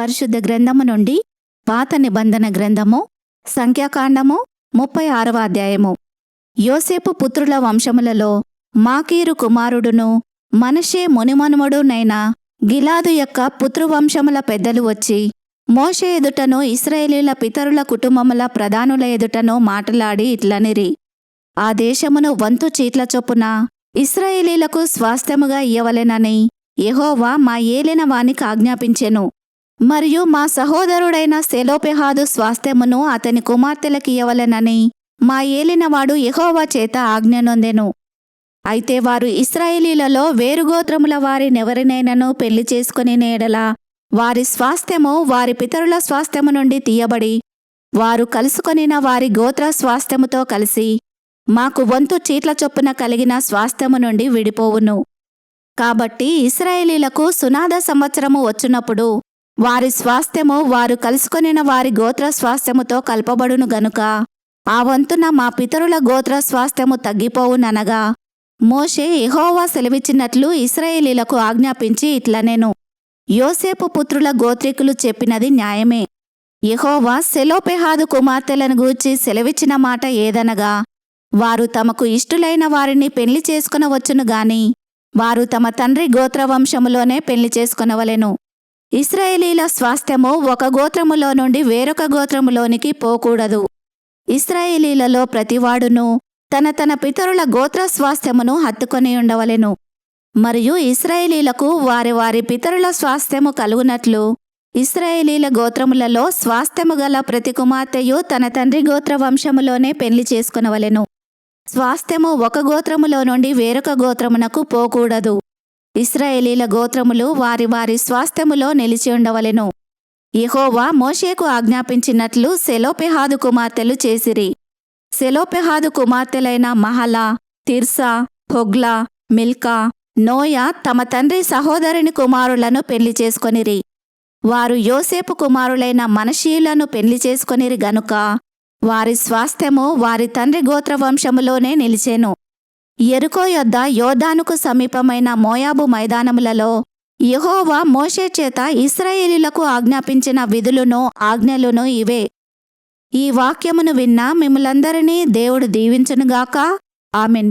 పరిశుద్ధ గ్రంథము నుండి పాత నిబంధన గ్రంథము సంఖ్యాకాండము 36వ అధ్యాయము. యోసేపు పుత్రుల వంశములలో మాకీరు కుమారుడును మనష్షే మునిమనుమడునైన గిలాదు యొక్క పుత్రువంశముల పెద్దలు వచ్చి మోషే ఎదుటను ఇశ్రాయేలీయుల పితరుల కుటుంబముల ప్రధానుల ఎదుటను మాటలాడి ఇట్లనిరి: ఆ దేశమును వంతు చీట్ల చొప్పున ఇశ్రాయేలీయులకు స్వాస్థ్యముగా ఇయ్యవలెనని యెహోవా మా ఏలిన వానికి ఆజ్ఞాపించెను. మరియు మా సహోదరుడైన సెలోపెహాదు స్వాస్థ్యమును అతని కుమార్తెలకియ్యవలెనని మా ఏలినవాడు యెహోవా చేత ఆజ్ఞనొందెను. అయితే వారు ఇశ్రాయేలీయులలో వేరుగోత్రముల వారినెవరినైనను పెళ్లి చేసుకుని ఎడల వారి స్వాస్థ్యము వారి పితరుల స్వాస్థ్యము నుండి తీయబడి వారు కలుసుకొనిన వారి గోత్ర స్వాస్థ్యముతో కలిసి మాకు వంతు చీట్ల చొప్పున కలిగిన స్వాస్థ్యము నుండి విడిపోవును. కాబట్టి ఇశ్రాయేలీయులకు సునాద సంవత్సరము వచ్చునప్పుడు వారి స్వాస్థ్యము వారు కలుసుకొనిన వారి గోత్ర స్వాస్థ్యముతో కలపబడును గనుక ఆ వంతున మా పితరుల గోత్ర స్వాస్థ్యము తగ్గిపోవుననగా మోషే యెహోవా సెలవిచ్చినట్లు ఇశ్రాయేలీయులకు ఆజ్ఞాపించి ఇట్లనెను: యోసేపు పుత్రుల గోత్రికులు చెప్పినది న్యాయమే. యెహోవా సెలోపెహాదు కుమార్తెలను గూర్చి సెలవిచ్చిన మాట ఏదనగా, వారు తమకు ఇష్టులైన వారిని పెళ్లి చేసుకొనవచ్చును గాని వారు తమ తండ్రి గోత్రవంశములోనే పెళ్లి చేసుకొనవలెను. ఇశ్రాయేలీయుల స్వాస్థ్యము ఒక గోత్రములో నుండి వేరొక గోత్రములోనికి పోకూడదు. ఇశ్రాయేలీయులలో ప్రతివాడును తన తన పితరుల గోత్ర స్వాస్థ్యమును హత్తుకొని ఉండవలెను. మరియు ఇశ్రాయేలీయులకు వారి వారి పితరుల స్వాస్థ్యము కలుగునట్లు ఇశ్రాయేలీయుల గోత్రములలో స్వాస్థ్యము గల ప్రతి కుమార్తెయు తన తండ్రి గోత్రవంశములోనే పెళ్లి చేసుకొనవలెను. స్వాస్థ్యము ఒక గోత్రములో నుండి వేరొక గోత్రమునకు పోకూడదు. ఇశ్రాయేలీయుల గోత్రములు వారి వారి స్వాస్థ్యములో నిలిచి ఉండవలెను. యెహోవా మోషేకు ఆజ్ఞాపించినట్లు సెలోపెహాదు కుమార్తెలు చేసిరి. సెలోపెహాదు కుమార్తెలైన Mahlah, Tirzah, Hoglah, Milcah, Noah తమ తండ్రి సహోదరుని కుమారులను పెళ్లి చేసుకొనిరి. వారు యోసేపు కుమారులైన మనష్షీయులను పెళ్లి చేసుకొనిరి గనుక వారి స్వాస్థ్యము వారి తండ్రి గోత్రవంశములోనే నిలిచెను. యెరికో యొద్ద యోర్దానుకు సమీపమైన మోయాబు మైదానములలో యెహోవా మోషే చేత ఇశ్రాయేలీయులకు ఆజ్ఞాపించిన విధులును ఆజ్ఞలును ఇవే. ఈ వాక్యమును విన్న మిమ్ములందరినీ దేవుడు దీవించునుగాక. ఆమెన్.